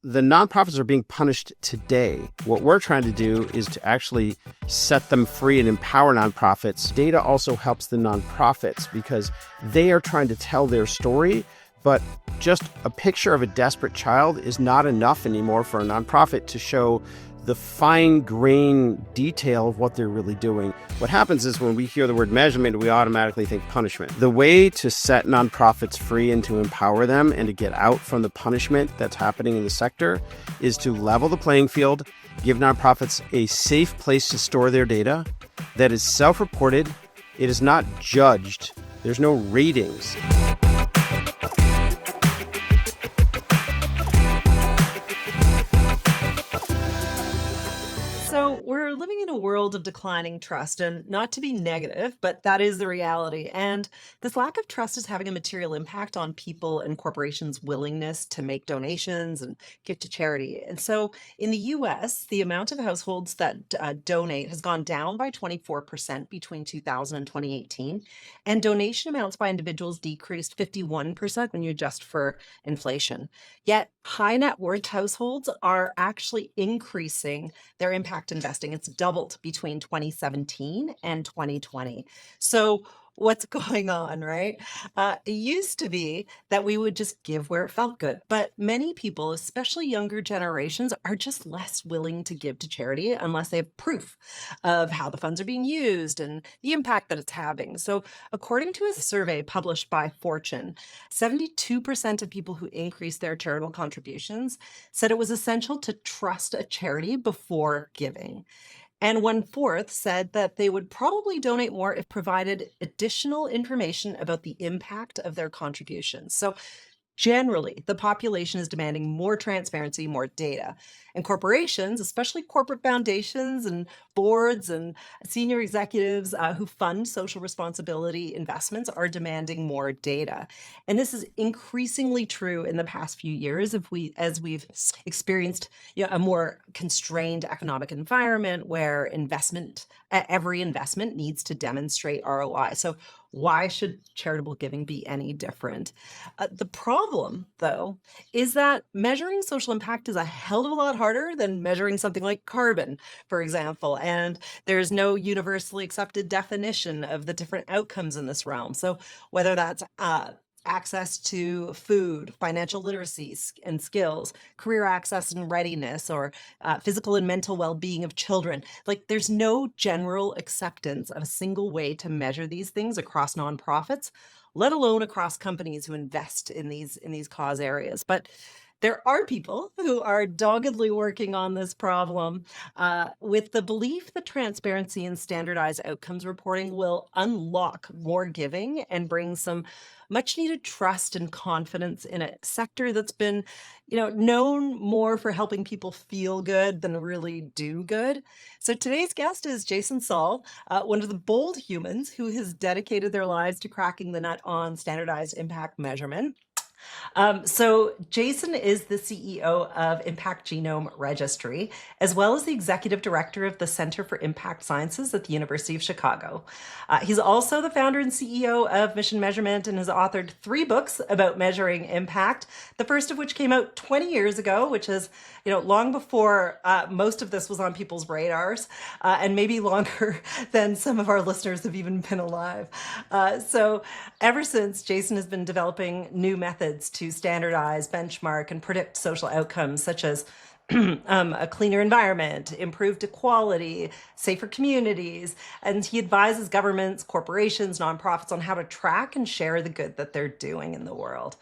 the nonprofits are being punished today. What we're trying to do is to actually set them free and empower nonprofits. Data also helps the nonprofits because they are trying to tell their story, but just a picture of a desperate child is not enough anymore for a nonprofit to show the fine-grained detail of what they're really doing. What happens is when we hear the word measurement, we automatically think punishment. The way to set nonprofits free and to empower them and to get out from the punishment that's happening in the sector is to level the playing field, give nonprofits a safe place to store their data that is self-reported, it is not judged, there's no ratings. So we're living in a world of declining trust, and not to be negative, but that is the reality. And this lack of trust is having a material impact on people and corporations' willingness to make donations and give to charity. And so in the US, the amount of households that donate has gone down by 24% between 2000 and 2018. And donation amounts by individuals decreased 51% when you adjust for inflation. Yet high net worth households are actually increasing their impact investing. It's doubled between 2017 and 2020. So what's going on, right? It used to be that we would just give where it felt good, but many people, especially younger generations, are just less willing to give to charity unless they have proof of how the funds are being used and the impact that it's having. So according to a survey published by Fortune, 72% of people who increased their charitable contributions said it was essential to trust a charity before giving. And one-fourth said that they would probably donate more if provided additional information about the impact of their contributions. So generally, the population is demanding more transparency, more data. And corporations, especially corporate foundations and boards and senior executives who fund social responsibility investments, are demanding more data. And this is increasingly true in the past few years as we've experienced a more constrained economic environment where every investment needs to demonstrate ROI. So why should charitable giving be any different? The problem, though, is that measuring social impact is a hell of a lot harder than measuring something like carbon, for example. And there's no universally accepted definition of the different outcomes in this realm. So whether that's access to food, financial literacy and skills, career access and readiness, or physical and mental well-being of children. Like, there's no general acceptance of a single way to measure these things across nonprofits, let alone across companies who invest in these cause areas. But there are people who are doggedly working on this problem with the belief that transparency and standardized outcomes reporting will unlock more giving and bring some much needed trust and confidence in a sector that's been, known more for helping people feel good than really do good. So today's guest is Jason Saul, one of the bold humans who has dedicated their lives to cracking the nut on standardized impact measurement. So Jason is the CEO of Impact Genome Registry, as well as the executive director of the Center for Impact Sciences at the University of Chicago. He's also the founder and CEO of Mission Measurement and has authored 3 books about measuring impact, the first of which came out 20 years ago, which is, long before most of this was on people's radars, and maybe longer than some of our listeners have even been alive. So ever since, Jason has been developing new methods to standardize, benchmark, and predict social outcomes such as a cleaner environment, improved equality, safer communities, and he advises governments, corporations, nonprofits on how to track and share the good that they're doing in the world.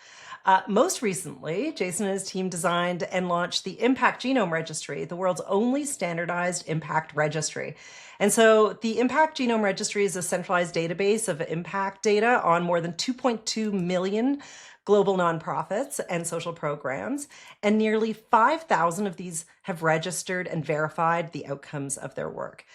Most recently, Jason and his team designed and launched the Impact Genome Registry, the world's only standardized impact registry. And so the Impact Genome Registry is a centralized database of impact data on more than 2.2 million global nonprofits and social programs, and nearly 5,000 of these have registered and verified the outcomes of their work.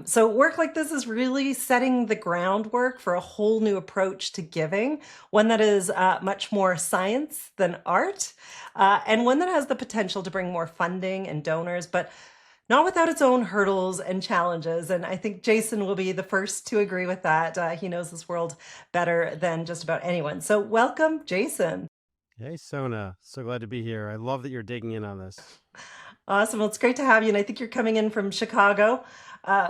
So work like this is really setting the groundwork for a whole new approach to giving, one that is much more science than art, and one that has the potential to bring more funding and donors, but not without its own hurdles and challenges. And I think Jason will be the first to agree with that. He knows this world better than just about anyone. So welcome, Jason. Hey, Sona. So glad to be here. I love that you're digging in on this. Awesome. Well, it's great to have you. And I think you're coming in from Chicago,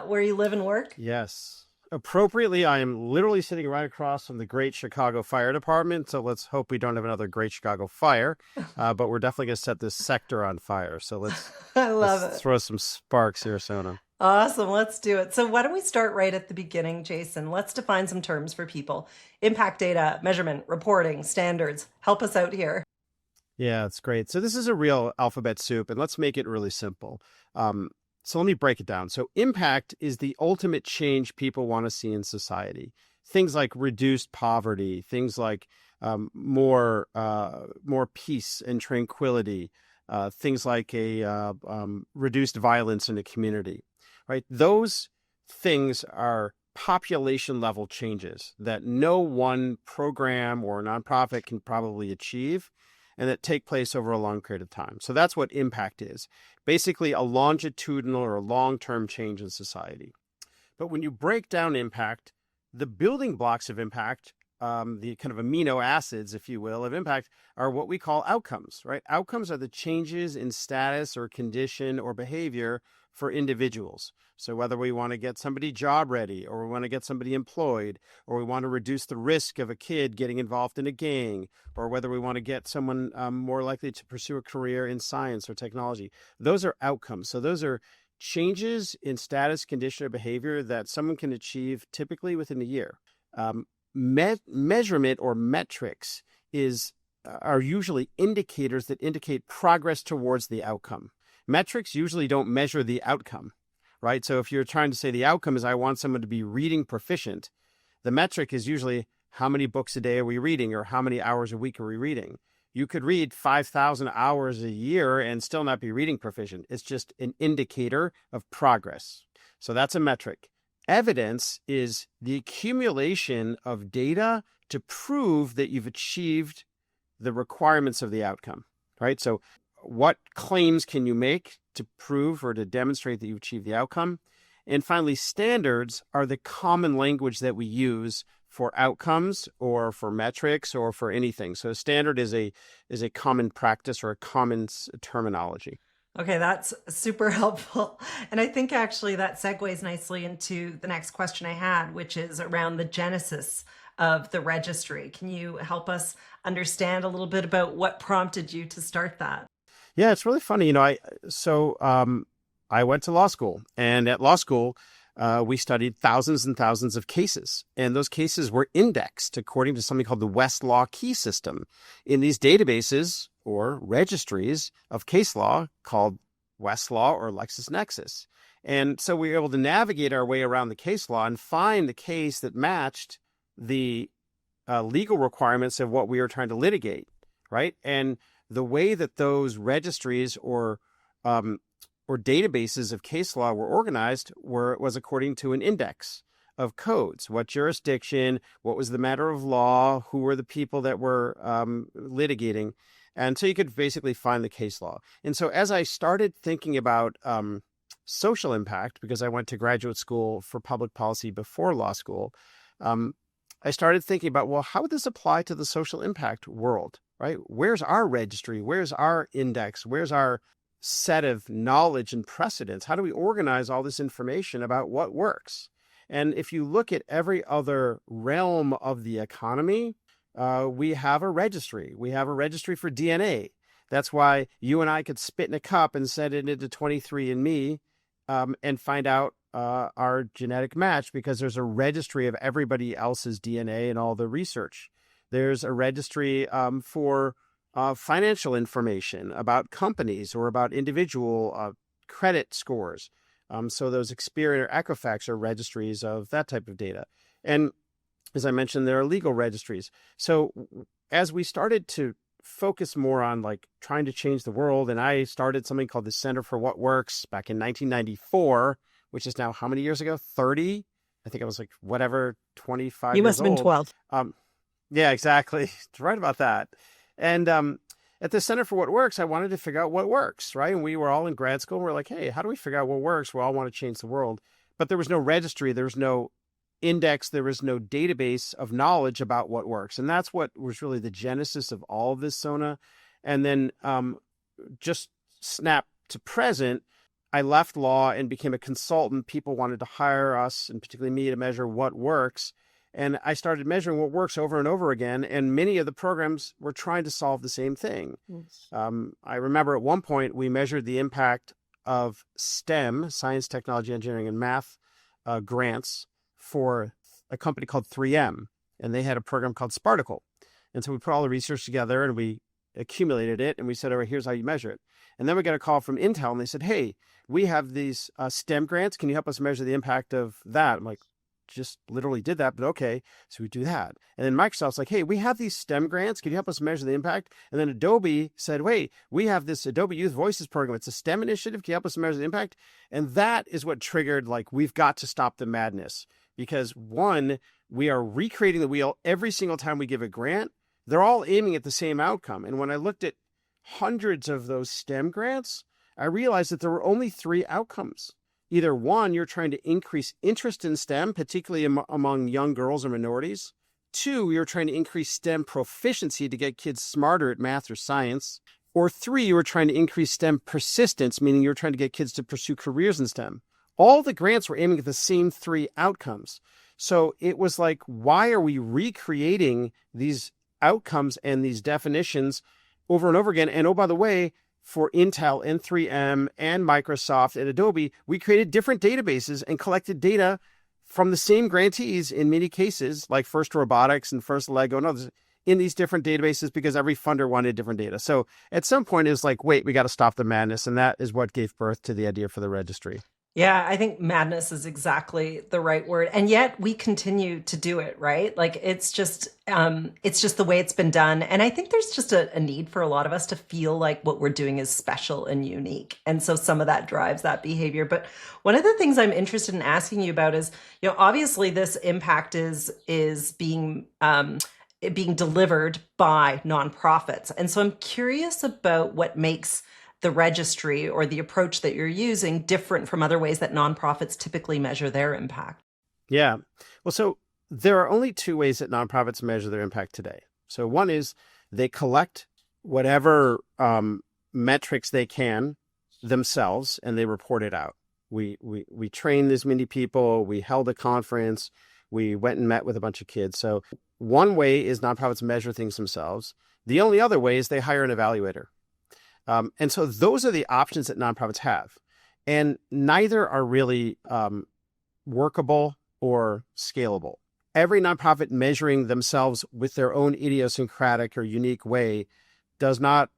where you live and work. Yes. Appropriately, I am literally sitting right across from the Great Chicago Fire Department. So let's hope we don't have another Great Chicago Fire. But we're definitely going to set this sector on fire. So let's I love let's it. throw some sparks here, Sona. Awesome. Let's do it. So, why don't we start right at the beginning, Jason? Let's define some terms for people: impact data, measurement, reporting, standards. Help us out here. Yeah, it's great. So this is a real alphabet soup, and let's make it really simple. Um, so let me break it down. So impact is the ultimate change people want to see in society. Things like reduced poverty, things like more peace and tranquility, things like a reduced violence in a community, right? Those things are population level changes that no one program or nonprofit can probably achieve and that take place over a long period of time. So that's what impact is. Basically a longitudinal or long-term change in society. But when you break down impact, the building blocks of impact, the kind of amino acids, if you will, of impact are what we call outcomes, right? Outcomes are the changes in status or condition or behavior for individuals. So whether we want to get somebody job ready, or we want to get somebody employed, or we want to reduce the risk of a kid getting involved in a gang, or whether we want to get someone more likely to pursue a career in science or technology, those are outcomes. So those are changes in status, condition, or behavior that someone can achieve typically within a year. Measurement or metrics are usually indicators that indicate progress towards the outcome. Metrics usually don't measure the outcome, right? So if you're trying to say the outcome is I want someone to be reading proficient, the metric is usually how many books a day are we reading or how many hours a week are we reading? You could read 5,000 hours a year and still not be reading proficient. It's just an indicator of progress. So that's a metric. Evidence is the accumulation of data to prove that you've achieved the requirements of the outcome, right? So what claims can you make to prove or to demonstrate that you achieved the outcome? And finally, standards are the common language that we use for outcomes or for metrics or for anything. So standard is a common practice or a common terminology. Okay, that's super helpful. And I think actually that segues nicely into the next question I had, which is around the genesis of the registry. Can you help us understand a little bit about what prompted you to start that? Yeah, it's really funny. I went to law school, and at law school, we studied thousands and thousands of cases, and those cases were indexed according to something called the Westlaw key system. In these databases or registries of case law called Westlaw or LexisNexis. And so we were able to navigate our way around the case law and find the case that matched the legal requirements of what we were trying to litigate, right? And the way that those registries or databases of case law were organized was according to an index of codes. What jurisdiction, what was the matter of law, who were the people that were litigating. And so you could basically find the case law. And so as I started thinking about social impact, because I went to graduate school for public policy before law school, I started thinking about, well, how would this apply to the social impact world, right? Where's our registry? Where's our index? Where's our set of knowledge and precedents? How do we organize all this information about what works? And if you look at every other realm of the economy, we have a registry. We have a registry for DNA. That's why you and I could spit in a cup and send it into 23andMe and find out our genetic match, because there's a registry of everybody else's DNA and all the research. There's a registry for financial information about companies or about individual credit scores. So those Experian or Equifax are registries of that type of data. And as I mentioned, there are legal registries. So as we started to focus more on like trying to change the world, and I started something called the Center for What Works back in 1994, which is now how many years ago? 30? I think I was like, 25 You years must have been old. 12. Yeah, exactly. Right about that. And at the Center for What Works, I wanted to figure out what works, right? And we were all in grad school. And we're like, hey, how do we figure out what works? We all want to change the world. But there was no registry. There was no index, there was no database of knowledge about what works. And that's what was really the genesis of all of this, Sona. And then just snap to present, I left law and became a consultant. People wanted to hire us, and particularly me, to measure what works. And I started measuring what works over and over again. And many of the programs were trying to solve the same thing. Yes. I remember at one point we measured the impact of STEM, science, technology, engineering, and math grants for a company called 3M. And they had a program called Sparticle. And so we put all the research together and we accumulated it. And we said, all right, here's how you measure it. And then we got a call from Intel and they said, hey, we have these STEM grants. Can you help us measure the impact of that? I'm like, just literally did that, but okay. So we do that. And then Microsoft's like, hey, we have these STEM grants. Can you help us measure the impact? And then Adobe said, wait, we have this Adobe Youth Voices program. It's a STEM initiative. Can you help us measure the impact? And that is what triggered, like, we've got to stop the madness. Because one, we are recreating the wheel every single time we give a grant. They're all aiming at the same outcome. And when I looked at hundreds of those STEM grants, I realized that there were only 3 outcomes. Either one, you're trying to increase interest in STEM, particularly among young girls or minorities. 2, you're trying to increase STEM proficiency to get kids smarter at math or science. Or 3, you were trying to increase STEM persistence, meaning you're trying to get kids to pursue careers in STEM. All the grants were aiming at the same 3 outcomes. So it was like, why are we recreating these outcomes and these definitions over and over again? And oh, by the way, for Intel and 3M and Microsoft and Adobe, we created different databases and collected data from the same grantees in many cases, like First Robotics and First Lego and others, in these different databases because every funder wanted different data. So at some point, it was like, wait, we got to stop the madness. And that is what gave birth to the idea for the registry. Yeah, I think madness is exactly the right word. And yet we continue to do it, right? Like it's just the way it's been done. And I think there's just a need for a lot of us to feel like what we're doing is special and unique. And so some of that drives that behavior. But one of the things I'm interested in asking you about is, obviously this impact is being delivered by nonprofits. And so I'm curious about what makes the registry or the approach that you're using different from other ways that nonprofits typically measure their impact. Yeah. Well, so there are only 2 ways that nonprofits measure their impact today. So one is they collect whatever metrics they can themselves and they report it out. We trained as many people. We held a conference. We went and met with a bunch of kids. So one way is nonprofits measure things themselves. The only other way is they hire an evaluator. And so those are the options that nonprofits have. And neither are really workable or scalable. Every nonprofit measuring themselves with their own idiosyncratic or unique way does not,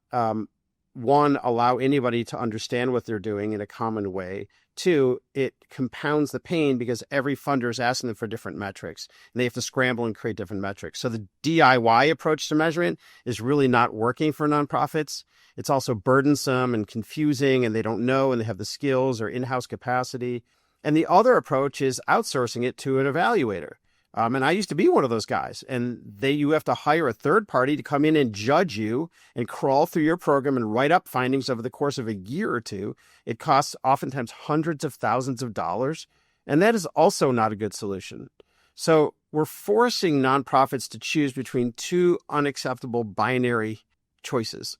one, allow anybody to understand what they're doing in a common way. 2, it compounds the pain because every funder is asking them for different metrics and they have to scramble and create different metrics. So the DIY approach to measurement is really not working for nonprofits. It's also burdensome and confusing and they don't know and they have the skills or in-house capacity. And the other approach is outsourcing it to an evaluator. And I used to be one of those guys. And you have to hire a third party to come in and judge you and crawl through your program and write up findings over the course of a year or 2. It costs oftentimes hundreds of thousands of dollars. And that is also not a good solution. So we're forcing nonprofits to choose between 2 unacceptable binary choices.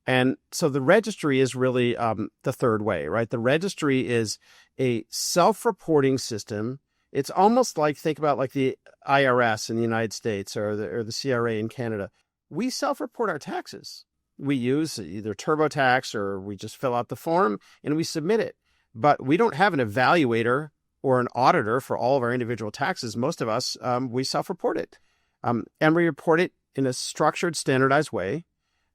And so the registry is really the third way, right? The registry is a self-reporting system. It's almost like, think about like the IRS in the United States or the CRA in Canada. We self-report our taxes. We use either TurboTax or we just fill out the form and we submit it. But we don't have an evaluator or an auditor for all of our individual taxes. Most of us, we self-report it. And we report it in a structured, standardized way,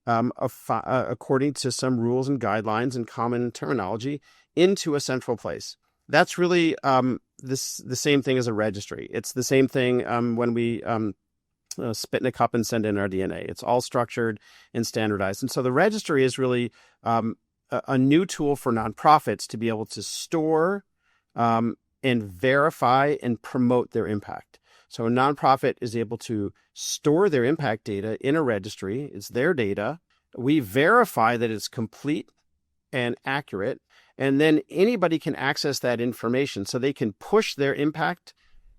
according to some rules and guidelines and common terminology into a central place. That's really the same thing as a registry. It's the same thing when we spit in a cup and send in our DNA. It's all structured and standardized. And so the registry is really a new tool for nonprofits to be able to store and verify and promote their impact. So a nonprofit is able to store their impact data in a registry. It's their data. We verify that it's complete and accurate. And then anybody can access that information so they can push their impact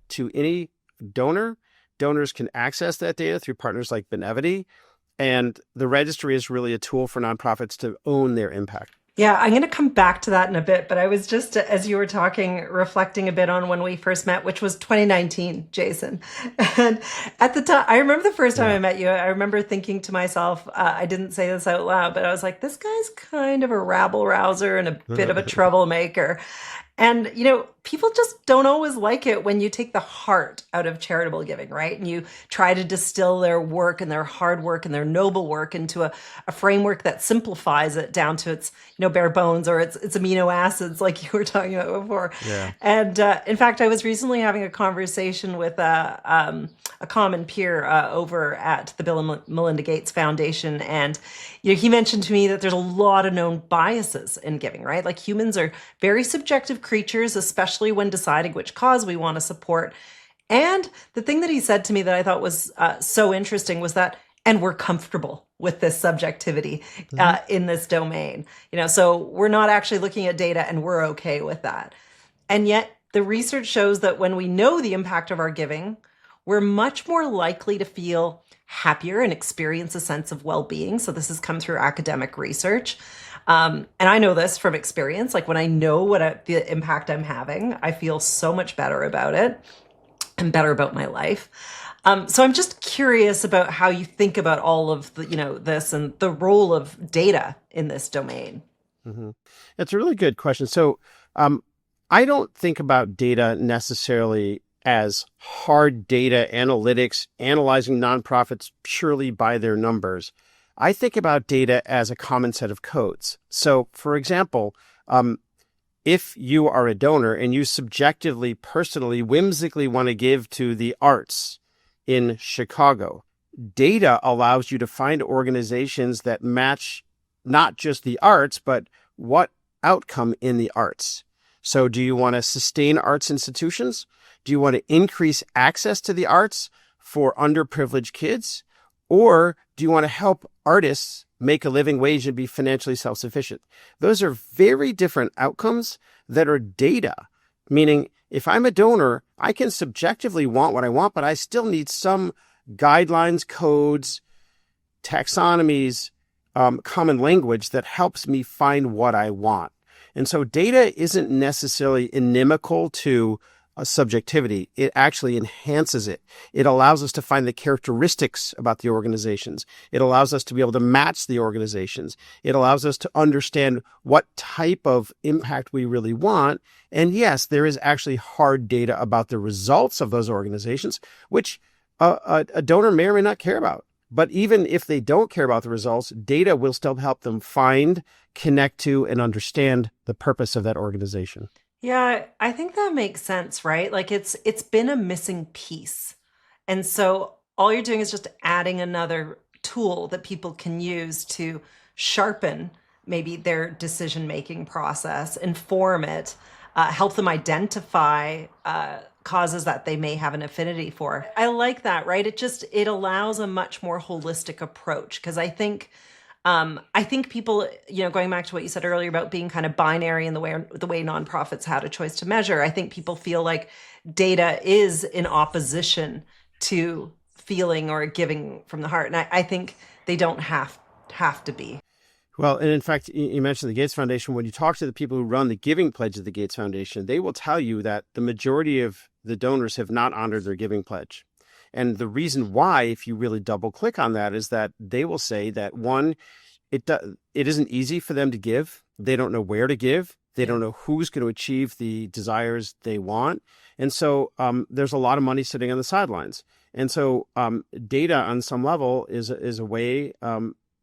to any donor. Donors can access that data through partners like Benevity. And the registry is really a tool for nonprofits to own their impact. Yeah, I'm going to come back to that in a bit, but I was just, as you were talking, reflecting a bit on when we first met, which was 2019, Jason. And at the time, I remember the first time I met you, I remember thinking to myself, I didn't say this out loud, but I was like, this guy's kind of a rabble rouser and a bit of a troublemaker. And, people just don't always like it when you take the heart out of charitable giving, right? And you try to distill their work and their hard work and their noble work into a framework that simplifies it down to its, bare bones or its amino acids, like you were talking about before. Yeah. And in fact, I was recently having a conversation with a common peer over at the Bill and Melinda Gates Foundation. And he mentioned to me that there's a lot of known biases in giving, right? Like humans are very subjective creatures, especially when deciding which cause we want to support. And the thing that he said to me that I thought was so interesting was that, and we're comfortable with this subjectivity in this domain. So we're not actually looking at data and we're okay with that. And yet the research shows that when we know the impact of our giving, we're much more likely to feel happier and experience a sense of well-being. So this has come through academic research. And I know this from experience. Like when I know the impact I'm having, I feel so much better about it and better about my life. So I'm just curious about how you think about all of the, this and the role of data in this domain. Mm-hmm. That's a really good question. So I don't think about data necessarily as hard data analytics, analyzing nonprofits purely by their numbers. I think about data as a common set of codes. So, for example, if you are a donor and you subjectively, personally, whimsically want to give to the arts in Chicago, data allows you to find organizations that match not just the arts, but what outcome in the arts. So do you want to sustain arts institutions? Do you want to increase access to the arts for underprivileged kids? Or do you want to help artists make a living wage and be financially self-sufficient? Those are very different outcomes that are data, meaning if I'm a donor, I can subjectively want what I want, but I still need some guidelines, codes, taxonomies, common language that helps me find what I want. And so data isn't necessarily inimical to subjectivity. It actually enhances it. It allows us to find the characteristics about the organizations. It allows us to be able to match the organizations. It allows us to understand what type of impact we really want. And yes, there is actually hard data about the results of those organizations, which a donor may or may not care about. But even if they don't care about the results, data will still help them find, connect to, and understand the purpose of that organization. Yeah, I think that makes sense, right? Like it's been a missing piece. And so all you're doing is just adding another tool that people can use to sharpen maybe their decision-making process, inform it, help them identify causes that they may have an affinity for. I like that, right? It allows a much more holistic approach because I think people, going back to what you said earlier about being kind of binary in the way nonprofits had a choice to measure, I think people feel like data is in opposition to feeling or giving from the heart. And I think they don't have to be. Well, and in fact, you mentioned the Gates Foundation. When you talk to the people who run the giving pledge of the Gates Foundation, they will tell you that the majority of the donors have not honored their giving pledge. And the reason why, if you really double click on that, is that they will say that one, it isn't easy for them to give. They don't know where to give. They don't know who's going to achieve the desires they want. And so there's a lot of money sitting on the sidelines. And so data on some level is a way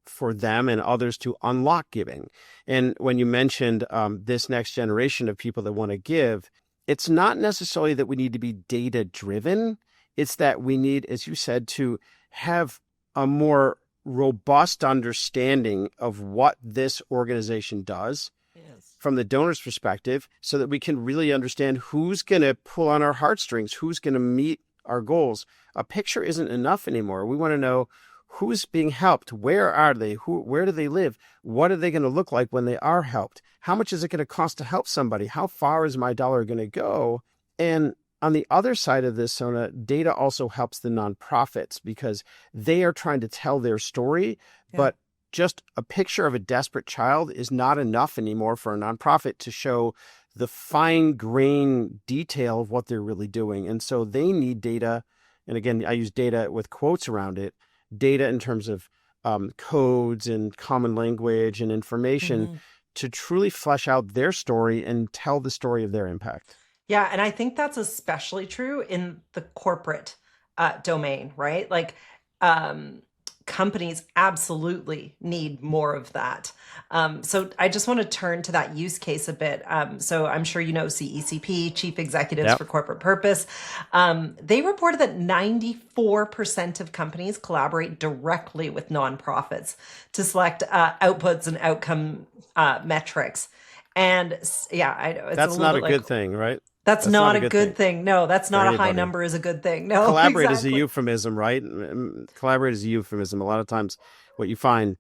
for them and others to unlock giving. And when you mentioned this next generation of people that want to give, it's not necessarily that we need to be data driven. It's that we need, as you said, to have a more robust understanding of what this organization does from the donor's perspective so that we can really understand who's going to pull on our heartstrings, who's going to meet our goals. A picture isn't enough anymore. We want to know who's being helped, where are they, where do they live, what are they going to look like when they are helped, how much is it going to cost to help somebody, how far is my dollar going to go? And on the other side of this, Sona, data also helps the nonprofits because they are trying to tell their story, Yeah. but just a picture of a desperate child is not enough anymore for a nonprofit to show the fine grain detail of what they're really doing. And so they need data. And again, I use data with quotes around it, data in terms of codes and common language and information Mhm. to truly flesh out their story and tell the story of their impact. Yeah, and I think that's especially true in the corporate domain, right? Like um, companies absolutely need more of that. So I just want to turn to that use case a bit. So I'm sure you know CECP, Chief Executives Yep. for Corporate Purpose. They reported that 94% of companies collaborate directly with nonprofits to select outputs and outcome metrics. And yeah, I know it's a That's little not bit a like good thing, right? that's That's not not a a good thing good thing. No, that's for not a high anybody. number is a good thing. No, Collaborate is a exactly. euphemism, right? Collaborate is a euphemism. A lot of times what you find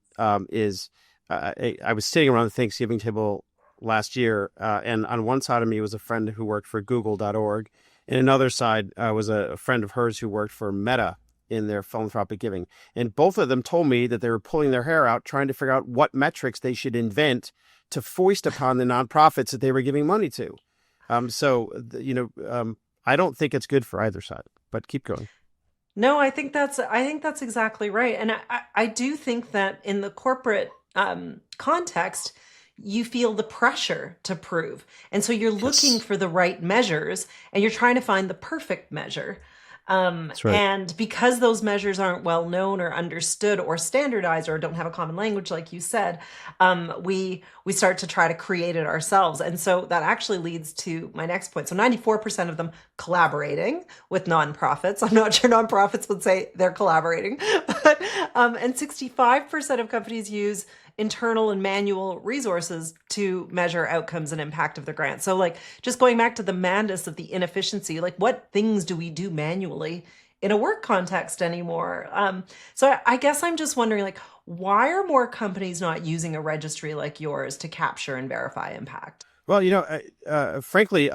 is I was sitting around the Thanksgiving table last year, and on one side of me was a friend who worked for Google.org, and another side was a friend of hers who worked for Meta in their philanthropic giving. And both of them told me that they were pulling their hair out trying to figure out what metrics they should invent to foist upon the nonprofits that they were giving money to. I don't think it's good for either side, but keep going. No, I think that's exactly right. And I do think that in the corporate context, you feel the pressure to prove. And so you're looking Yes, for the right measures and you're trying to find the perfect measure. that's right. And because those measures aren't well known or understood or standardized or don't have a common language, like you said, we start to try to create it ourselves. And so that actually leads to my next point. So 94% of them collaborating with nonprofits. I'm not sure nonprofits would say they're collaborating, but and 65% of companies use internal and manual resources to measure outcomes and impact of their grants. So like just going back to the madness of the inefficiency, like what things do we do manually in a work context anymore? So I guess I'm just wondering like why are more companies not using a registry like yours to capture and verify impact? Well, frankly,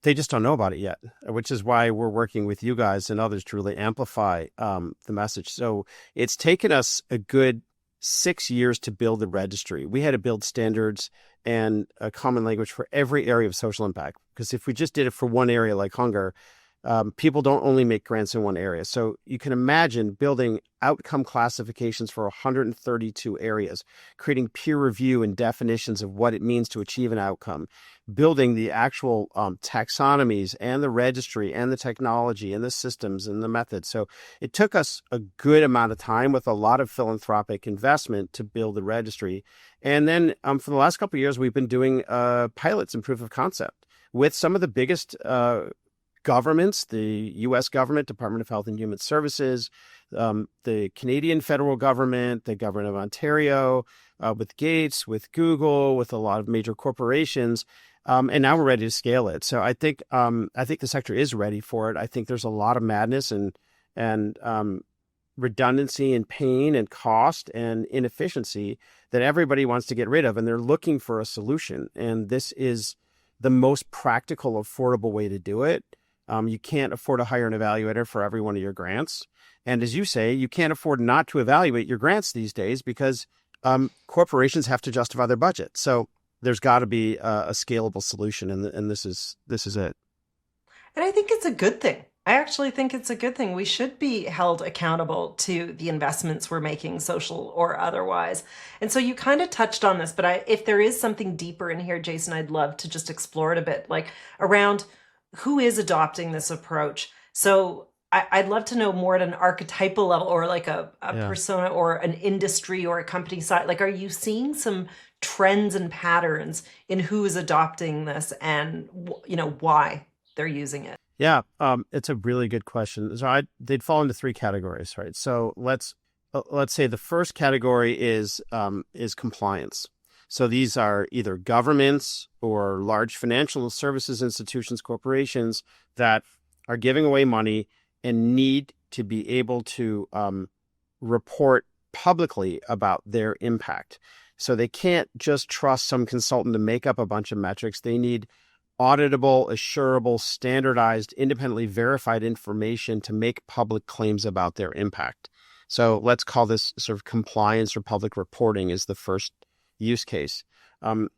they just don't know about it yet, which is why we're working with you guys and others to really amplify the message. So it's taken us a good 6 years to build the registry. We had to build standards and a common language for every area of social impact. Because if we just did it for one area like hunger, people don't only make grants in one area. So you can imagine building outcome classifications for 132 areas, creating peer review and definitions of what it means to achieve an outcome, building the actual taxonomies and the registry and the technology and the systems and the methods. So it took us a good amount of time with a lot of philanthropic investment to build the registry. And then for the last couple of years, we've been doing pilots and proof of concept with some of the biggest governments, the U.S. government, Department of Health and Human Services, the Canadian federal government, the government of Ontario, with Gates, with Google, with a lot of major corporations. And now we're ready to scale it. So I think the sector is ready for it. I think there's a lot of madness and redundancy and pain and cost and inefficiency that everybody wants to get rid of. And they're looking for a solution. And this is the most practical, affordable way to do it. You can't afford to hire an evaluator for every one of your grants. And as you say, you can't afford not to evaluate your grants these days because corporations have to justify their budget. So there's got to be a scalable solution, and this is it. And I think it's a good thing. I actually think it's a good thing. We should be held accountable to the investments we're making, social or otherwise. And so you kind of touched on this, but if there is something deeper in here, Jason, I'd love to just explore it a bit, like around who is adopting this approach. So I'd love to know more at an archetypal level or like a Yeah. persona or an industry or a company side. Like, are you seeing some trends and patterns in who is adopting this and, why they're using it? Yeah, it's a really good question. So they'd fall into three categories, right? So let's say the first category is compliance. So these are either governments or large financial services institutions, corporations that are giving away money and need to be able to report publicly about their impact. So they can't just trust some consultant to make up a bunch of metrics. They need auditable, assurable, standardized, independently verified information to make public claims about their impact. So let's call this sort of compliance or public reporting is the first use case. The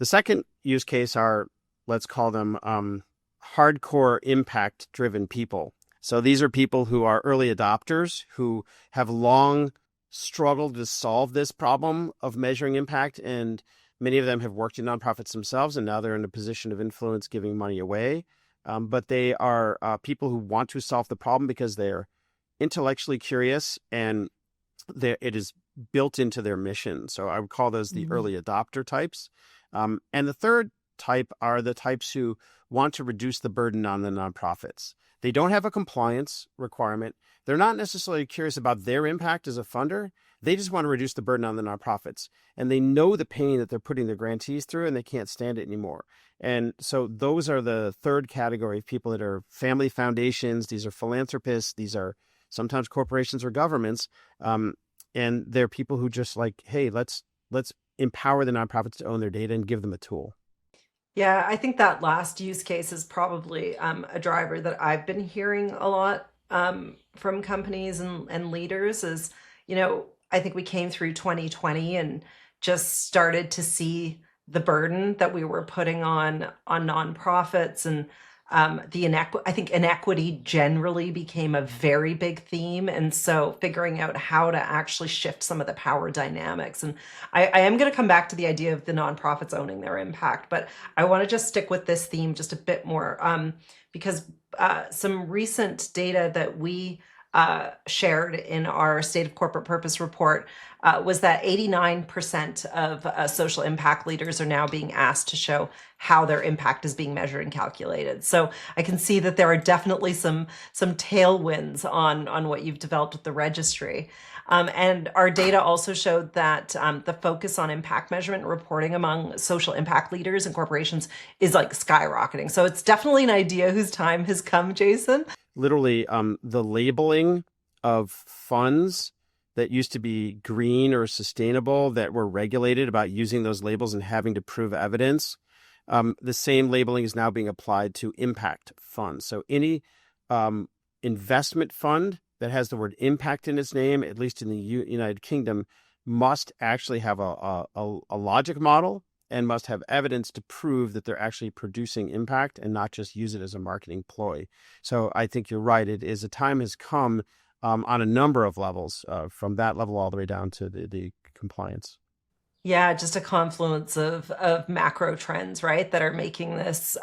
second use case are, let's call them hardcore impact-driven people. So these are people who are early adopters who have long struggled to solve this problem of measuring impact, and many of them have worked in nonprofits themselves, and now they're in a position of influence giving money away. But they are people who want to solve the problem because they're intellectually curious and it is built into their mission. So I would call those the early adopter types. And the third type are the types who want to reduce the burden on the nonprofits. They don't have a compliance requirement. They're not necessarily curious about their impact as a funder. They just want to reduce the burden on the nonprofits. And they know the pain that they're putting their grantees through, and they can't stand it anymore. And so those are the third category of people that are family foundations. These are philanthropists. These are sometimes corporations or governments. And they're people who just like, hey, let's empower the nonprofits to own their data and give them a tool. Yeah, I think that last use case is probably a driver that I've been hearing a lot from companies and leaders is, I think we came through 2020 and just started to see the burden that we were putting on nonprofits and I think inequity generally became a very big theme. And so figuring out how to actually shift some of the power dynamics. And I am going to come back to the idea of the nonprofits owning their impact, but I want to just stick with this theme just a bit more because some recent data that we shared in our State of Corporate Purpose report was that 89% of social impact leaders are now being asked to show how their impact is being measured and calculated. So I can see that there are definitely some tailwinds on what you've developed with the registry. And our data also showed that the focus on impact measurement and reporting among social impact leaders and corporations is like skyrocketing. So it's definitely an idea whose time has come, Jason. Literally, the labeling of funds that used to be green or sustainable that were regulated about using those labels and having to prove evidence. The same labeling is now being applied to impact funds. So any investment fund that has the word impact in its name, at least in the United Kingdom, must actually have a logic model and must have evidence to prove that they're actually producing impact and not just use it as a marketing ploy. So I think you're right. It is a time has come on a number of levels, from that level all the way down to the compliance. Yeah, just a confluence of macro trends, right, that are making this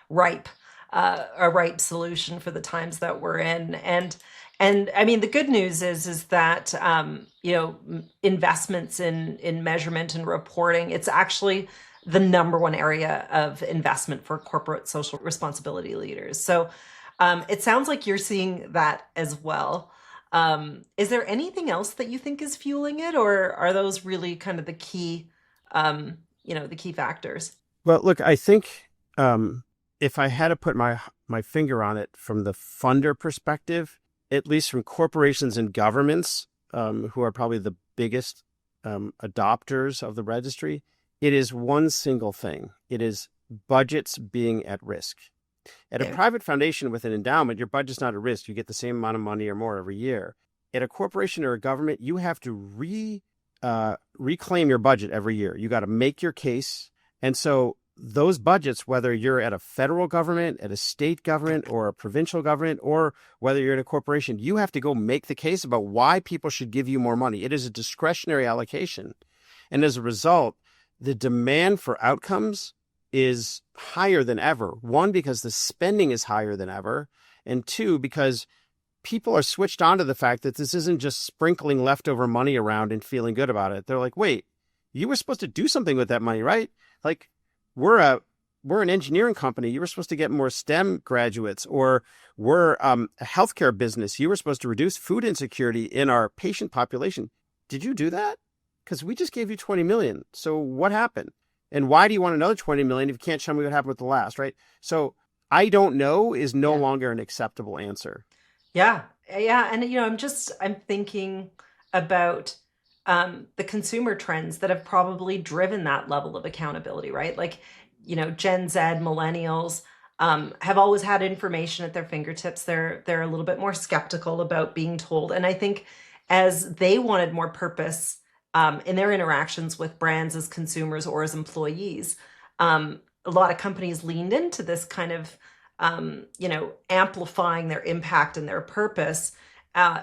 ripe, a ripe solution for the times that we're in. And I mean, the good news is that investments in measurement and reporting, it's actually the number one area of investment for corporate social responsibility leaders. So it sounds like you're seeing that as well. Is there anything else that you think is fueling it, or are those really kind of the key, the key factors? Well, look, I think if I had to put my finger on it from the funder perspective, at least from corporations and governments, who are probably the biggest adopters of the registry, it is one single thing. It is budgets being at risk. At a private foundation with an endowment, your budget's not at risk. You get the same amount of money or more every year. At a corporation or a government, you have to reclaim your budget every year. You got to make your case. And so those budgets, whether you're at a federal government, at a state government, or a provincial government, or whether you're at a corporation, you have to go make the case about why people should give you more money. It is a discretionary allocation. And as a result, the demand for outcomes is higher than ever. One, because the spending is higher than ever. And two, because people are switched on to the fact that this isn't just sprinkling leftover money around and feeling good about it. They're like, wait, you were supposed to do something with that money, right? Like, we're an engineering company. You were supposed to get more STEM graduates, or we're a healthcare business. You were supposed to reduce food insecurity in our patient population. Did you do that? Because we just gave you 20 million. So what happened? And why do you want another 20 million if you can't show me what happened with the last, right? So I don't know is no longer an acceptable answer. Yeah. Yeah. And, I'm thinking about the consumer trends that have probably driven that level of accountability, right? Like Gen Z, millennials have always had information at their fingertips. They're a little bit more skeptical about being told, and I think as they wanted more purpose in their interactions with brands as consumers or as employees, a lot of companies leaned into this kind of amplifying their impact and their purpose uh,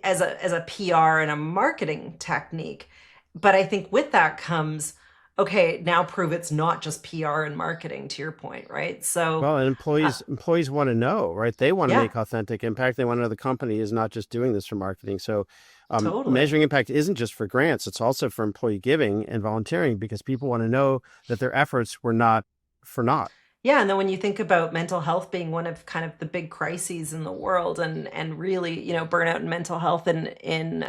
as a PR and a marketing technique. But I think with that comes, okay, now prove it's not just PR and marketing, to your point, right? So, Well, and uh, employees want to know, right? They want to yeah, make authentic impact. They want to know the company is not just doing this for marketing. So, totally. measuring impact isn't just for grants; it's also for employee giving and volunteering because people want to know that their efforts were not for naught. Yeah, and then when you think about mental health being one of kind of the big crises in the world, and really, burnout and mental health in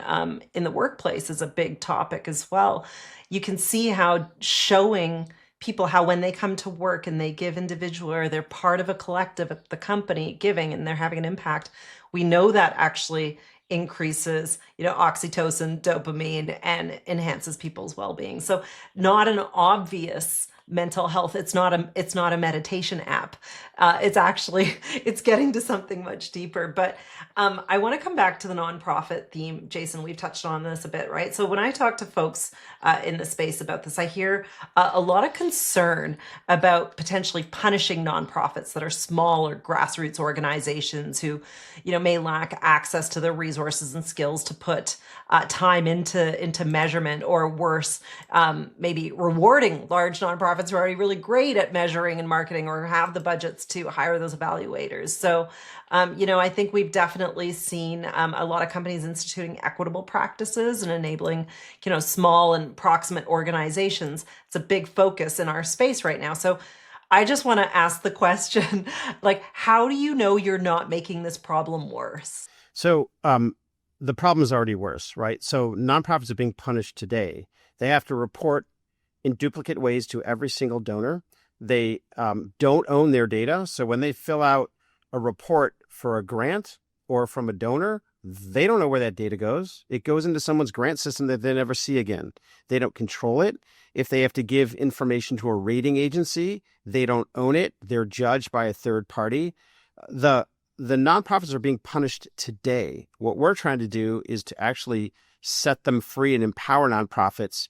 the workplace is a big topic as well. You can see how showing people how when they come to work and they give individual or they're part of a collective at the company giving and they're having an impact, we know that actually increases, oxytocin, dopamine, and enhances people's well-being. So not an obvious mental health. It's not a meditation app. It's actually it's getting to something much deeper. But I want to come back to the nonprofit theme, Jason. We've touched on this a bit, right? So when I talk to folks in the space about this, I hear a lot of concern about potentially punishing nonprofits that are small or grassroots organizations who, may lack access to the resources and skills to put time into measurement, or worse, maybe rewarding large nonprofits who are already really great at measuring and marketing or have the budgets to hire those evaluators. So, I think we've definitely seen a lot of companies instituting equitable practices and enabling, small and proximate organizations. It's a big focus in our space right now. So I just want to ask the question, like, how do you know you're not making this problem worse? So, the problem is already worse, right? So, nonprofits are being punished today. They have to report in duplicate ways to every single donor. They don't own their data. So, when they fill out a report for a grant or from a donor, they don't know where that data goes. It goes into someone's grant system that they never see again. They don't control it. If they have to give information to a rating agency, they don't own it. They're judged by a third party. The nonprofits are being punished today. What we're trying to do is to actually set them free and empower nonprofits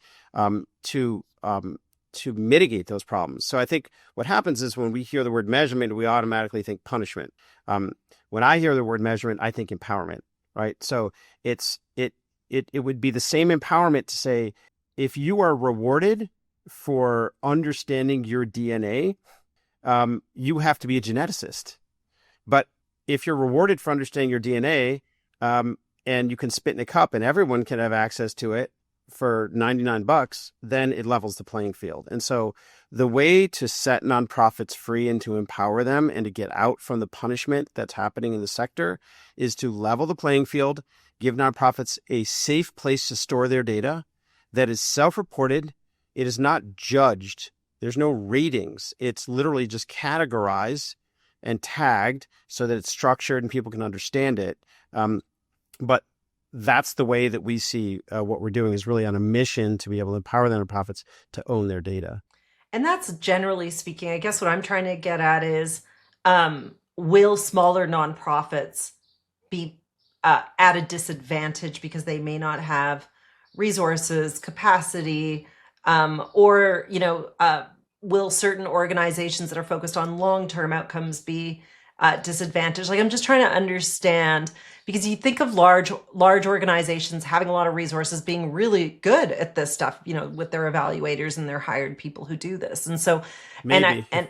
to mitigate those problems. So I think what happens is when we hear the word measurement, we automatically think punishment. When I hear the word measurement, I think empowerment, right? So it would be the same empowerment to say, if you are rewarded for understanding your DNA, you have to be a geneticist. But if you're rewarded for understanding your DNA, and you can spit in a cup and everyone can have access to it for $99, then it levels the playing field. And so the way to set nonprofits free and to empower them and to get out from the punishment that's happening in the sector is to level the playing field, give nonprofits a safe place to store their data that is self-reported. It is not judged. There's no ratings. It's literally just categorized and tagged so that it's structured and people can understand it. But that's the way that we see what we're doing is really on a mission to be able to empower the nonprofits to own their data. And that's generally speaking, I guess what I'm trying to get at is, will smaller nonprofits be at a disadvantage because they may not have resources, capacity, or, will certain organizations that are focused on long-term outcomes be disadvantaged? Like, I'm just trying to understand, because you think of large organizations having a lot of resources, being really good at this stuff, with their evaluators and their hired people who do this. And so, Maybe. and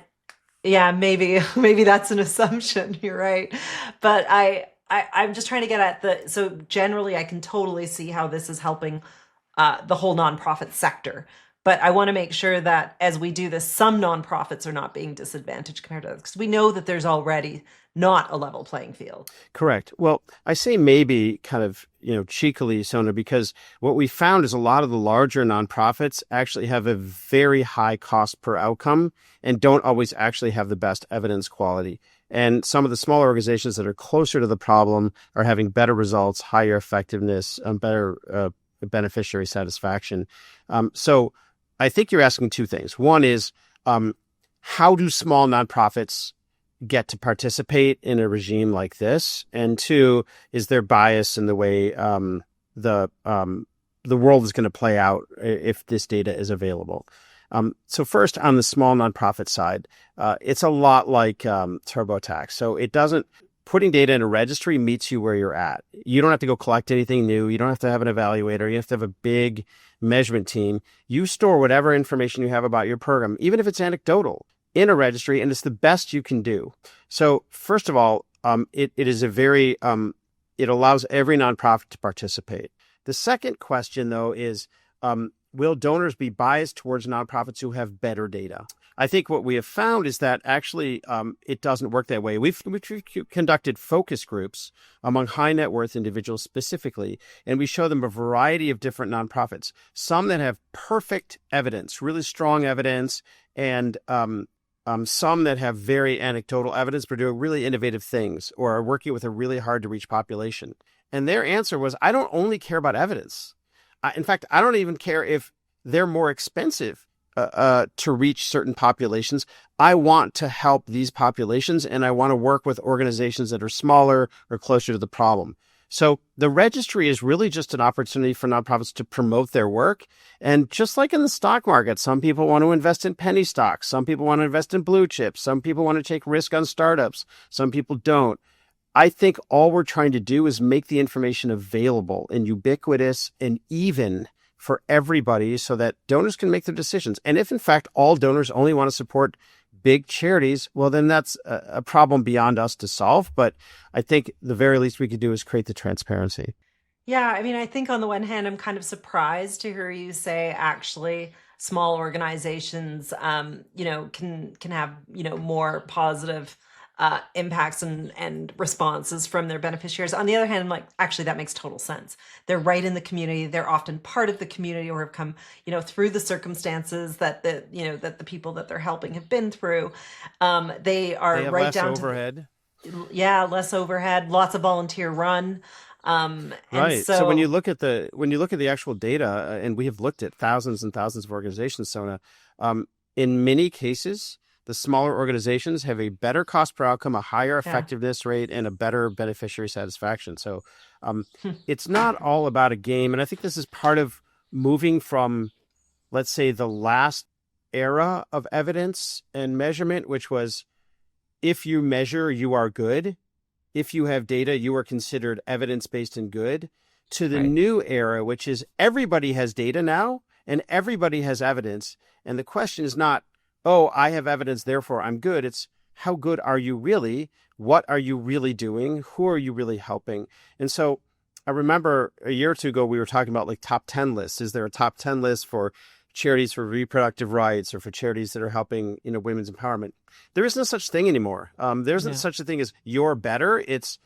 yeah, maybe that's an assumption. You're right, but I'm just trying to get at so generally I can totally see how this is helping the whole nonprofit sector. But I want to make sure that as we do this, some nonprofits are not being disadvantaged compared to others, because we know that there's already not a level playing field. Correct. Well, I say maybe kind of, cheekily, Sona, because what we found is a lot of the larger nonprofits actually have a very high cost per outcome and don't always actually have the best evidence quality. And some of the smaller organizations that are closer to the problem are having better results, higher effectiveness, better beneficiary satisfaction. So I think you're asking two things. One is, how do small nonprofits get to participate in a regime like this? And two, is there bias in the way the world is going to play out if this data is available? So first, on the small nonprofit side, it's a lot like TurboTax. So it doesn't, putting data in a registry meets you where you're at. You don't have to go collect anything new. You don't have to have an evaluator. You have to have a big measurement team. You store whatever information you have about your program, even if it's anecdotal, in a registry, and it's the best you can do. So first of all, it is a very, it allows every nonprofit to participate. The second question, though, is will donors be biased towards nonprofits who have better data? I think what we have found is that actually it doesn't work that way. We've conducted focus groups among high net worth individuals specifically, and we show them a variety of different nonprofits, some that have perfect evidence, really strong evidence, and some that have very anecdotal evidence but doing really innovative things or are working with a really hard to reach population. And their answer was, I don't only care about evidence. In fact, I don't even care if they're more expensive to reach certain populations. I want to help these populations, and I want to work with organizations that are smaller or closer to the problem. So the registry is really just an opportunity for nonprofits to promote their work. And just like in the stock market, some people want to invest in penny stocks. Some people want to invest in blue chips. Some people want to take risk on startups. Some people don't. I think all we're trying to do is make the information available and ubiquitous and even for everybody so that donors can make their decisions. And if, in fact, all donors only want to support big charities, well, then that's a problem beyond us to solve. But I think the very least we could do is create the transparency. Yeah, I mean, I think on the one hand, I'm kind of surprised to hear you say actually small organizations, can have, more positive impacts and responses from their beneficiaries. On the other hand, I'm like, actually, that makes total sense. They're right in the community. They're often part of the community or have come, through the circumstances that the people that they're helping have been through. They are They have right less down overhead. less overhead, lots of volunteer run. And Right. So so, when you look at the actual data, and we have looked at thousands and thousands of organizations, Sona, in many cases, the smaller organizations have a better cost per outcome, a higher yeah. effectiveness rate, and a better beneficiary satisfaction. So it's not all about a game. And I think this is part of moving from, let's say, the last era of evidence and measurement, which was if you measure, you are good. If you have data, you are considered evidence-based and good, to the Right. new era, which is everybody has data now and everybody has evidence. And the question is not, oh, I have evidence, therefore I'm good. It's how good are you really? What are you really doing? Who are you really helping? And so I remember a year or two ago, we were talking about like top 10 lists. Is there a top 10 list for charities for reproductive rights or for charities that are helping, women's empowerment? There is no such thing anymore. There isn't Yeah. such a thing as you're better. It's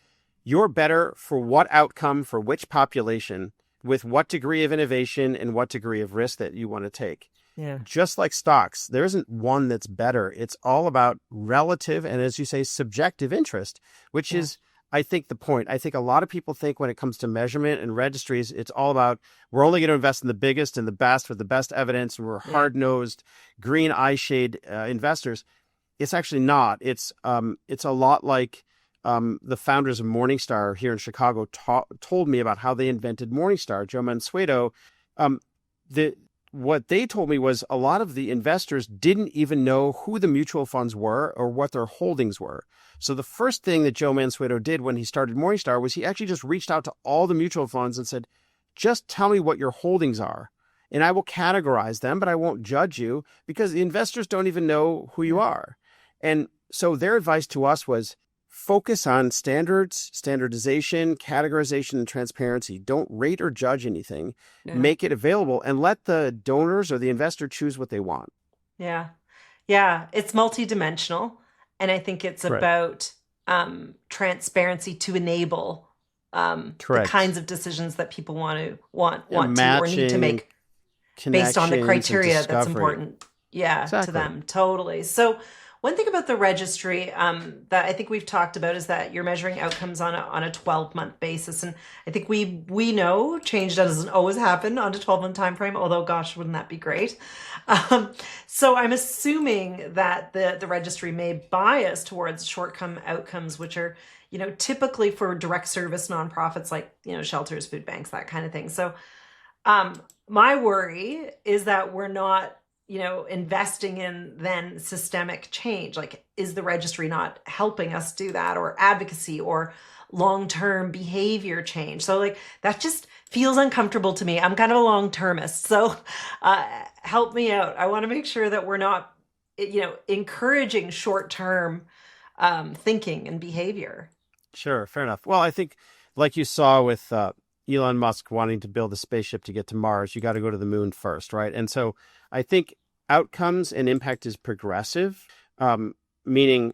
you're better for what outcome, for which population, with what degree of innovation and what degree of risk that you want to take. Yeah. Just like stocks, there isn't one that's better. It's all about relative and, as you say, subjective interest, which Yeah. is, I think, the point. I think a lot of people think when it comes to measurement and registries, it's all about we're only going to invest in the biggest and the best with the best evidence, and we're Yeah. hard-nosed, green eye shade investors. It's actually not. It's a lot like the founders of Morningstar here in Chicago told me about how they invented Morningstar. Joe Mansueto, what they told me was a lot of the investors didn't even know who the mutual funds were or what their holdings were. So the first thing that Joe Mansueto did when he started Morningstar was he actually just reached out to all the mutual funds and said, just tell me what your holdings are, and I will categorize them, but I won't judge you because the investors don't even know who you are. And so their advice to us was focus on standards, standardization, categorization, and transparency. Don't rate or judge anything. Yeah. Make it available and let the donors or the investor choose what they want. Yeah. Yeah. It's multidimensional. And I think it's Correct. about transparency to enable the Correct. kinds of decisions that people want And to or need to matching make based on the connections and criteria that's discovery. important. Yeah, to Exactly. them. Totally. So One thing about the registry that I think we've talked about is that you're measuring outcomes on a 12-month basis, and I think we know change doesn't always happen on a 12-month time frame. Although, gosh, wouldn't that be great? Um, so I'm assuming that the registry may bias towards short-term outcomes, which are typically for direct service nonprofits like shelters, food banks, that kind of thing. So my worry is that we're not, investing in then systemic change. Like, is the registry not helping us do that, or advocacy, or long-term behavior change? So, like, that just feels uncomfortable to me. I'm kind of a long-termist, so help me out. I want to make sure that we're not, encouraging short-term thinking and behavior. Sure, fair enough. Well, I think, like you saw with Elon Musk wanting to build a spaceship to get to Mars, you got to go to the moon first, right? And so I think outcomes and impact is progressive, meaning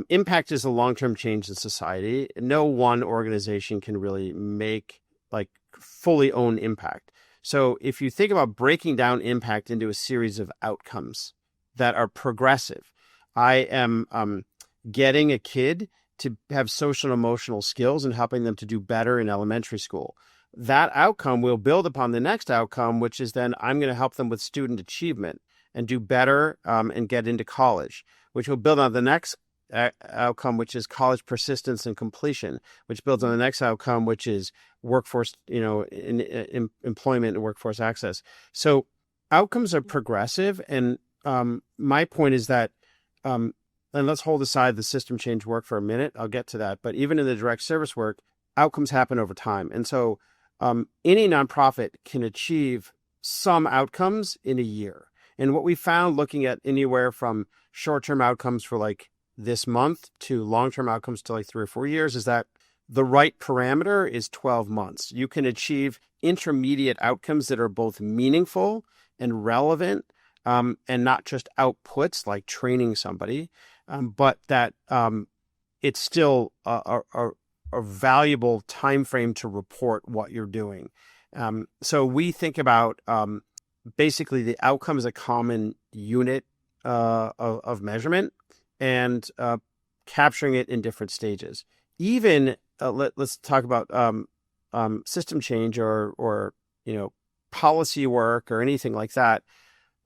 impact is a long-term change in society. No one organization can really make like fully own impact. So if you think about breaking down impact into a series of outcomes that are progressive, I am getting a kid to have social and emotional skills and helping them to do better in elementary school. That outcome will build upon the next outcome, which is then I'm going to help them with student achievement and do better and get into college, which will build on the next outcome, which is college persistence and completion, which builds on the next outcome, which is workforce, in employment and workforce access. So outcomes are progressive. And my point is that, and let's hold aside the system change work for a minute. I'll get to that. But even in the direct service work, outcomes happen over time. And so any nonprofit can achieve some outcomes in a year. And what we found looking at anywhere from short-term outcomes for like this month to long-term outcomes to like 3 or 4 years is that the right parameter is 12 months. You can achieve intermediate outcomes that are both meaningful and relevant, and not just outputs like training somebody, but that it's still a valuable time frame to report what you're doing. So we think about basically the outcome as a common unit of measurement and capturing it in different stages. Even let's talk about system change or policy work or anything like that.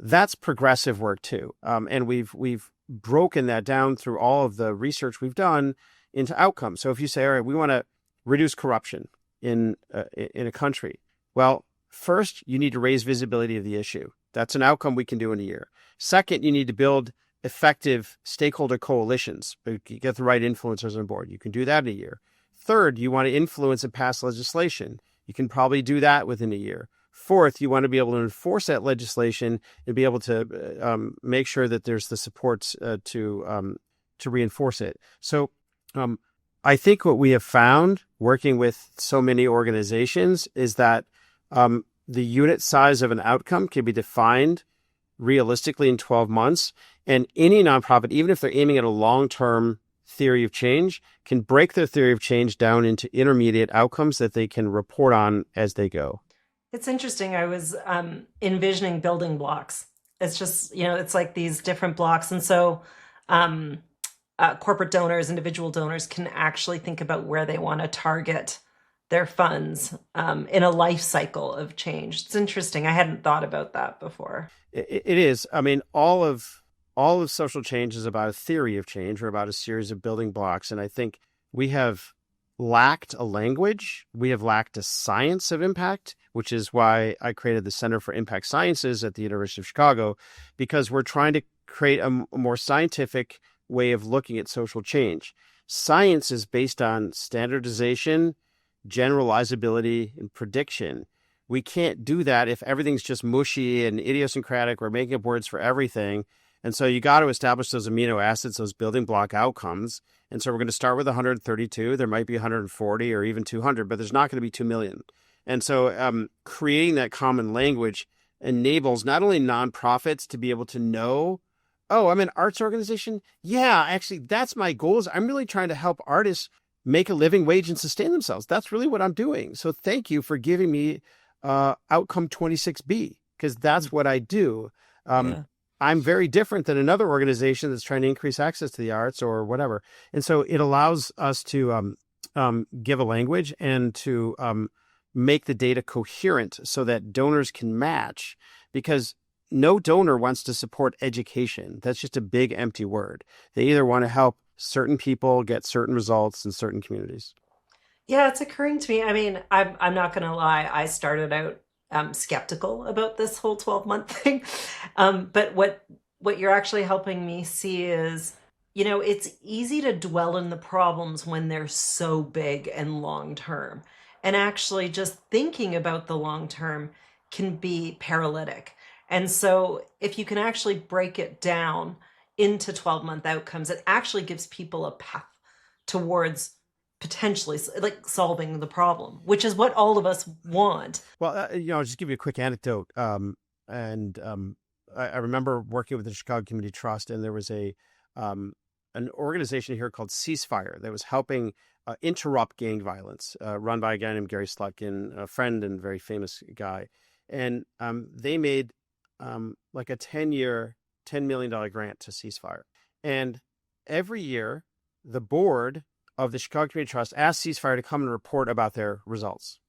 That's progressive work too, and we've broken that down through all of the research we've done into outcomes. So if you say, all right, we want to reduce corruption in a country, well, first you need to raise visibility of the issue. That's an outcome we can do in a year. Second, you need to build effective stakeholder coalitions. You get the right influencers on board. You can do that in a year. Third, you want to influence and pass legislation. You can probably do that within a year. Fourth, you want to be able to enforce that legislation and be able to make sure that there's the supports to reinforce it. So I think what we have found working with so many organizations is that the unit size of an outcome can be defined realistically in 12 months. And any nonprofit, even if they're aiming at a long-term theory of change, can break their theory of change down into intermediate outcomes that they can report on as they go. It's interesting. I was envisioning building blocks. It's just, it's like these different blocks. And so corporate donors, individual donors can actually think about where they want to target their funds in a life cycle of change. It's interesting. I hadn't thought about that before. It is. I mean, all of social change is about a theory of change or about a series of building blocks. And I think we have lacked a language. We have lacked a science of impact, which is why I created the Center for Impact Sciences at the University of Chicago, because we're trying to create a more scientific way of looking at social change. Science is based on standardization, generalizability, and prediction. We can't do that if everything's just mushy and idiosyncratic. We're making up words for everything. And so you got to establish those amino acids, those building block outcomes. And so we're going to start with 132. There might be 140 or even 200, but there's not going to be 2 million. And so creating that common language enables not only nonprofits to be able to know, oh, I'm an arts organization. Yeah, actually, that's my goal. Is I'm really trying to help artists make a living wage and sustain themselves. That's really what I'm doing. So thank you for giving me outcome 26B, because that's what I do. Yeah. I'm very different than another organization that's trying to increase access to the arts or whatever. And so it allows us to give a language and to make the data coherent so that donors can match, because no donor wants to support education. That's just a big empty word. They either want to help certain people get certain results in certain communities. Yeah, it's occurring to me. I mean, I'm not going to lie. I started out skeptical about this whole 12-month thing. But what you're actually helping me see is, it's easy to dwell in the problems when they're so big and long term. And actually just thinking about the long term can be paralytic. And so if you can actually break it down into 12-month outcomes, it actually gives people a path towards potentially like solving the problem, which is what all of us want. Well, I'll just give you a quick anecdote. I remember working with the Chicago Community Trust, and there was an organization here called CeaseFire that was helping interrupt gang violence, run by a guy named Gary Slutkin, a friend and very famous guy. And they made like a 10-year, $10 million grant to CeaseFire. And every year, the board of the Chicago Community Trust asked CeaseFire to come and report about their results.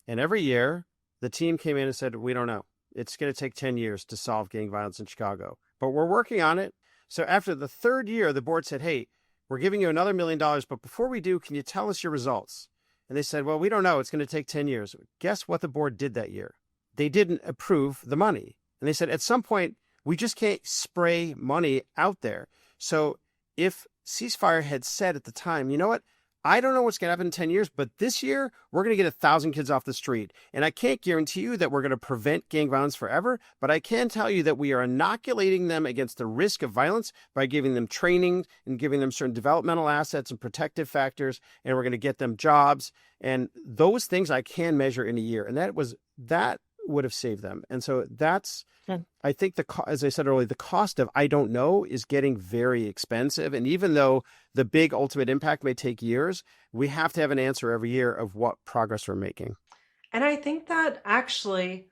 And every year, the team came in and said, we don't know. It's going to take 10 years to solve gang violence in Chicago, but we're working on it. So after the third year, the board said, hey, we're giving you another $1 million, but before we do, can you tell us your results? And they said, well, we don't know. It's going to take 10 years. Guess what the board did that year? They didn't approve the money. And they said, at some point, we just can't spray money out there. So if CeaseFire had said at the time, you know what? I don't know what's going to happen in 10 years, but this year we're going to get 1,000 kids off the street. And I can't guarantee you that we're going to prevent gang violence forever, but I can tell you that we are inoculating them against the risk of violence by giving them training and giving them certain developmental assets and protective factors. And we're going to get them jobs. And those things I can measure in a year. And that would have saved them. And so that's, I think as I said earlier, the cost of I don't know is getting very expensive. And even though the big ultimate impact may take years, we have to have an answer every year of what progress we're making. And I think that actually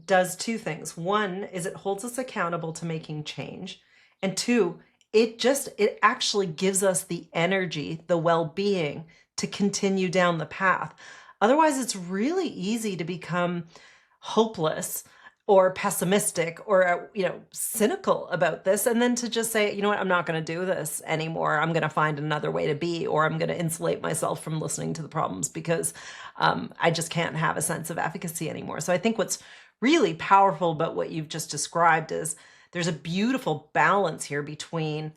does two things. One is it holds us accountable to making change. And two, it actually gives us the energy, the well-being to continue down the path. Otherwise, it's really easy to become hopeless or pessimistic or cynical about this, and then to just say, you know what, I'm not going to do this anymore. I'm going to find another way to be, or I'm going to insulate myself from listening to the problems because I just can't have a sense of efficacy anymore. So I think what's really powerful about what you've just described is there's a beautiful balance here between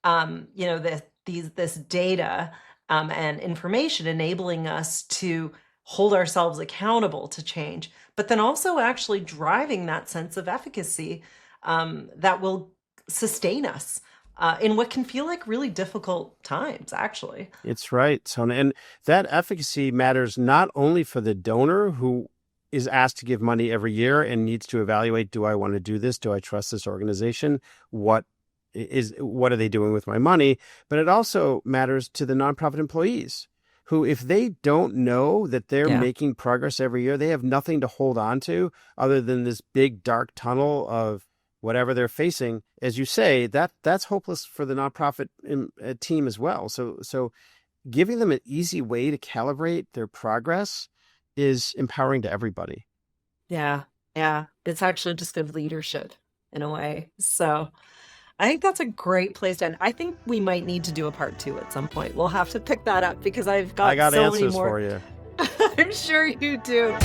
this data and information enabling us to hold ourselves accountable to change, but then also actually driving that sense of efficacy that will sustain us in what can feel like really difficult times, actually. It's right, Sona. And that efficacy matters not only for the donor who is asked to give money every year and needs to evaluate, do I want to do this? Do I trust this organization? What are they doing with my money? But it also matters to the nonprofit employees, who, if they don't know that they're making progress every year, they have nothing to hold on to other than this big dark tunnel of whatever they're facing. As you say, that's hopeless for the nonprofit team as well. So giving them an easy way to calibrate their progress is empowering to everybody. Yeah. It's actually just good leadership in a way. So I think that's a great place to end. I think we might need to do a part 2 at some point. We'll have to pick that up because I got so answers many more for you. I'm sure you do.